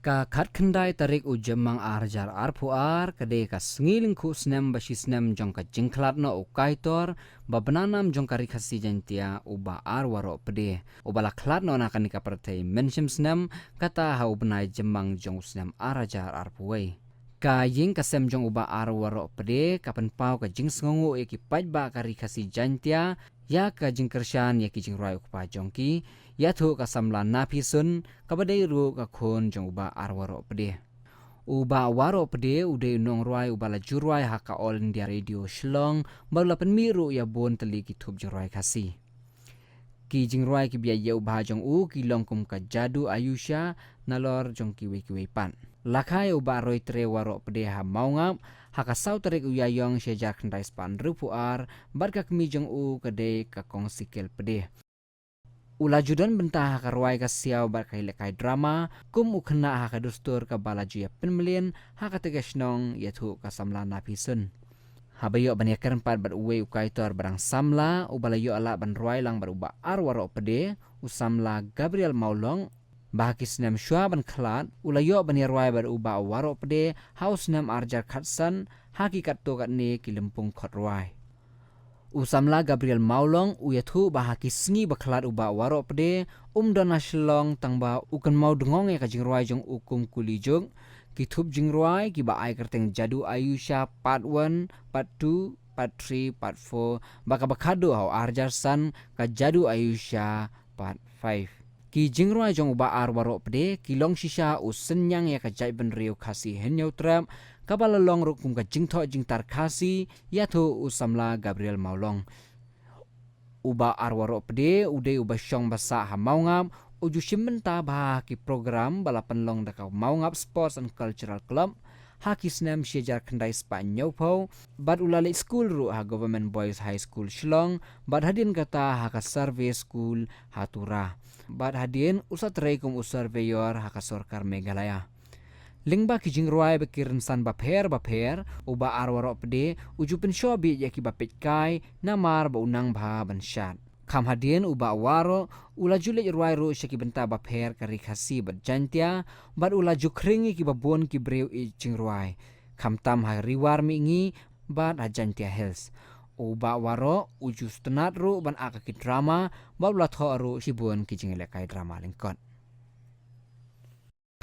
Ka khat khandai tarik ujamang arjar arpuar kade ka sngilin khu snem bashi snem jong ka jingklat no ukaitor babananam jong ka rikhasi jantia uba arwaro pede ubala klat no nakani ka pertei menshim snem kata hau benai jemang jong snem arajar arpuai ka ying ka sem jong uba arwaro pede kapan pau ka jing sngongu eki pajba ka rikhasi jantia ya ka jingkershan ya ki jingrai ukpa jongki ya thu ka samla napi sun kabadai ru ka khon jong uba arwaro pede uba waro pede ude nong ruai uba la jurwai haka all india radio shlong bala penmiru ya bon teli ki thup jurwai khasi ki jingruai ki bia yeu ba jong u ki longkum ka jadu ayusha nalor jong ki we pan lakhai uba roi tre waro pede ha maungap haka sautarek uyayong sejak khandai span rupuar barka kmi jong u kade ka kong sikel pede ula judan bentah haka ruai ka siaw barka lekai drama kum ukhna haka dustur ka balaju ya penmelian haka tegasnong yathu ka samla napisun habayo ban yakar empat bar uwe ukaitor barang samla ubalayo ala ban ruai lang baruba arwaro pede usamla Gabriel Maulong bahakis nam shua ban khalat ulayo ban yarwai bar uba waro pede haus nam arjar khatsan hakikat to kat ne kilempung khotruai usamla Gabriel Maulong uyathu bahaki sngi bakhalat uba waro pede dona shlong tangba ukan mau dengong ya ka jingruai jong ukum kulijung kithup jingruai ki ba ai kerteng jadu ayusha part 1 part 2 part 3 part 4 baka bakhado hau arjar san ka jadu ayusha part 5 ki jingruai jong uba arwaro pede kilong shisha usenyang ya ka jai ben riu khasi henyau trap kabala long rukum ka jingtho jingtar khasi yathu usamla Gabriel Maulong uba arwaro pede ude uba syong basa ha maungap uju shimenta bah ki program balapan long dakau maungap sports and cultural club haki snam shejar khandai spa nyopau bad ulale school ru ha government boys high school Shillong bad hadin kata haka service school hatura bad hadin usat reikum usurveyor haka sorkar Meghalaya lingba ki jingruai bekirin san bapher uba arwaro pede uju penshobi yaki bapet kai namar ba unang bha banshat kam hadien uba waro ula jule ruai ru shaki benta bapher kari khasi berjantia bad ula jukringi ki babon ki breu i jingruai kam tam ha riwar mingi bad ajantia health uba waro uju stenat ru ban aka ki drama bad ula tho ru shibun ki jingile kai drama lingkot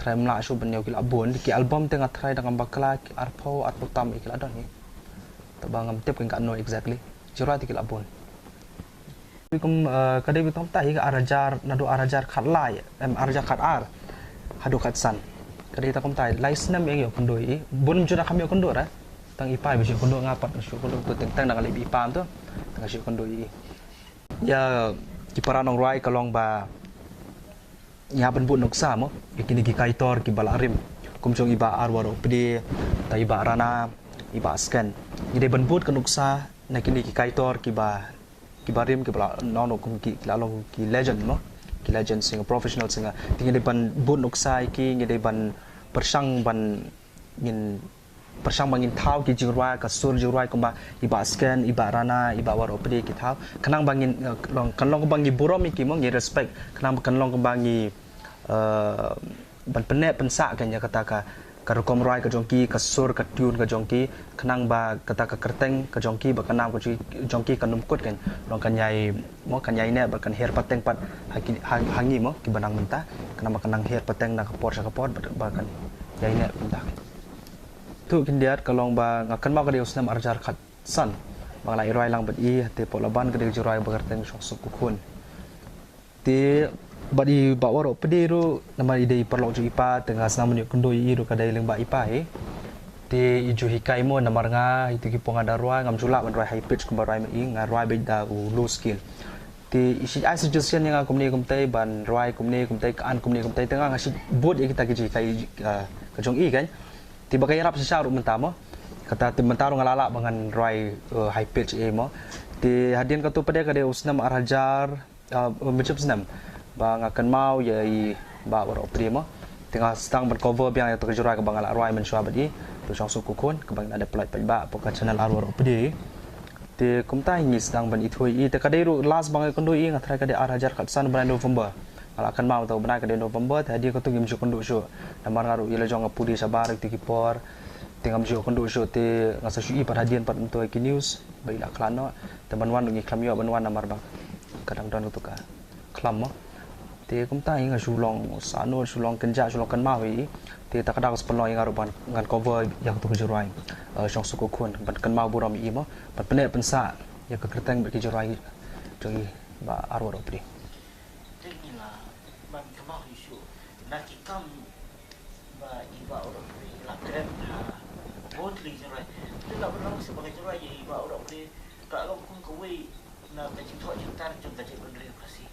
try mla shu banyo kila bon ki album tengah try dengan bakla ki arpo tam ikila don ni tabangam tip kan no exactly jura kila bon bikum kadai bitom tahi ka arajar nadu arajar khatlai arajar khatar hadu khatsan kadai takom tai license yang yo kondoi bon jura kami kondo ra tang ipai bi kondo ngapat shu kondo tu teng dengan libi ipam tu tang shu kondoi ya ki paranong ruai kalong ba ya penbut nuksa mo ikini ki kaitor ki balarim kumjong iba arwaro pede ta iba rana iba scan ide penbut ke nuksa nakini ki kaitor ki barim ki bala nono kum ki lalong ki legend mo ki legend singa professional singa tingide ban but nuksa iki ngide ban persang ban ngin persang bangin thau ki jingruai ka sur jingruai kumba iba scan iba rana iba waro pede ki thau kanang bangin kanlong bangi burom iki mo ngi respect kanang bangi ban penek pensak kan ya kata ka karukom rai ka jongki ka sur ka tune ka jongki kanang ba kata ka kerteng ka jongki ba kanam ka jongki ka numkut kan long kan yai mo kan yai ne ba kan her pateng pat hangi mo ki banang menta kanang her pateng na ka por ba kan yai ne menta tu kindiat kalong ba ngakan ma ka dius nam arjar khat san bang lai rai lang bat i te polaban ka di jurai ba kerteng sok sukun ti badi bawaro pediru nama ide perlok ju ipa tengah senam nyuk kendo iru kadai leng ba ipa ti iju hikai mo namar nga itu ki ponga darwa ngam jula man rai high pitch kumba rai mai nga rai beda low skill ti isi ai suggestion yang kumni kumtai ban rai kumni kumtai kan kumni kumtai tengah ngasi bot ya kita ki hikai ka jong i kan ti bagai rap sesaru mentamo kata tim mentaro ngalala bangan rai high pitch mo ti hadin ka tu pada kadai usnam arhajar macam senam bang akan mau ya ba waro primo tengah sedang bercover biang yang terjurai ke bangal arwai mensyua badi tu sang suku kun ke bang ada pelai ba poka channel arwaro pedi te kumta ngi sedang ban itu i te kadai ru last bang kondoi ngatrai kadai arhajar khatsan bulan November Kalau akan mau tahu benar ke November tadi aku tu game show kondu show. Namar ngaru ila jong apudi sabar ti kipor. Tingam show kondu show ti ngasa shui par hadian par untuk iki news. Baik nak klano teman wan ngi klam yo ban wan namar bang. Kadang don tu ka. Klam mo. Ti kum ta inga sulong sano sulong kenja sulong kan mau i. Ti ta kadang sepeloi ngaru ban ngan cover yang tu jurai. Shong suku kun ban kan mau buram i mo. Ban penek pensa ya ke kerteng bagi jurai. Jadi ba arwah opri. Man kemau isu nak ikam ba iba orang ni la krem ha botli jerai tu la belang sebagai jerai ye iba orang ni tak long kung kawai na kacing thok cintar jung kacing bendri kasih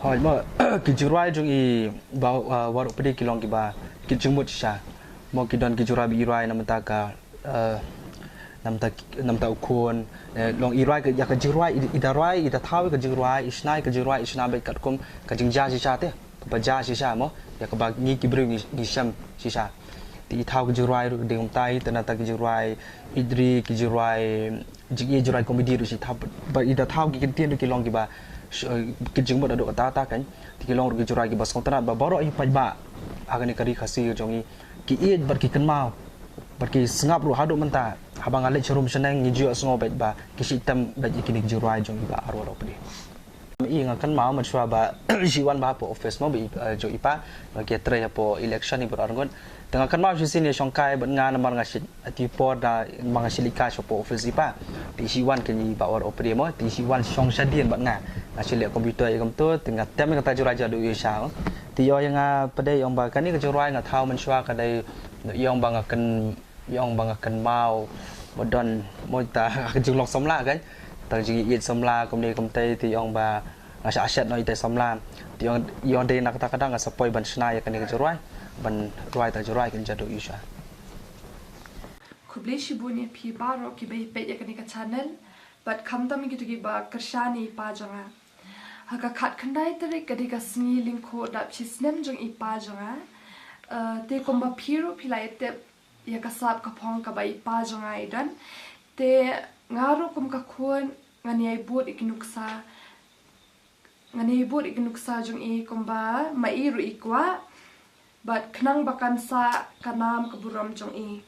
Hoi mo kijurai jung i ba waru pedi kilong ki ba kijumut sha mo kidon kijurai bi irai namta ka namta ukun long irai ke ya ke jirai idarai ida thawi ke jirai isnai be kat kum ka jingja sha te ba ja sha mo ya ke ba ngi ki bring ni sham sha ti thaw ke jirai ru ding tai tanata ke jirai idri ke jirai jigi jirai komedi ru si thab ba ida thaw ki tien ru ki long ki ba ki jingmot ado ta kan ti ki long ru ki jirai ki ba song tanat ba boro i pa ba agani kari khasi jongi ki i bar ki kan mau Pergi sengap ru hadu menta habang alik cerum seneng ngijo sengo bet ba kisi tem bet ikini jurai jong iba arwah ro pedi i ngakan mau machwa ba jiwan ba po office mo bi jo ipa bagi tre po election ni berangon tengah kan mau sini songkai bet ngan mar ngasit ati po da mangasilika po office ipa ti jiwan ke ni ba or opedi mo ti jiwan song sadien bat nga ngasil komputer ikam tu tengah tem ngata jurai jadu isha ti yo yang pede yang ba kan ni ke jurai ngatau machwa kadai yang bang akan mau modon moita jung lok somla kan terjadi it somla kemudian kemudian ti yang ba ngasa aset no ite somla ti yang de nak kadang ngasa poi ban snai kan ke jurai ban ruai ta jurai kan jadu isha Kublai shibunya pi baro ki be pe ya kan ka channel but kamdam gitu ki ba kershani pa janga haka khat khandai tere ka ka sngi link ko dap chisnem jong ipa janga te komba piro pilai te ya kasap ka phong ka bai pa jonga idan te ngaro kom ka khon ngani ai bot ikinuksa jong i komba mai ru ikwa but knang bakan sa kanam ka buram jong i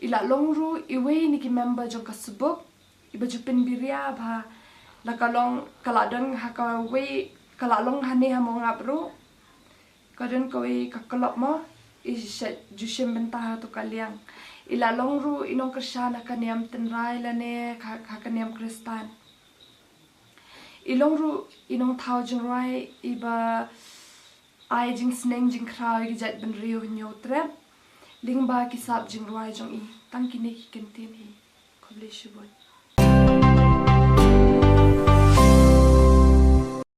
ila longru iwe ni ki member jong ka subuk iba jupin biria ba la kalong kaladon ha ka we kalalong hane ha mo ngapru kadon koi kakolop mo iset jushim bentah tu kaliang ila longru inong kersana kaniam tenrai lane kaniam kristan ilongru inong thau jingrai iba ai jing sneng jing krai gijat ben riu nyotre lingba kisap jingrai jong i tangkine ki kentin hi koblishibon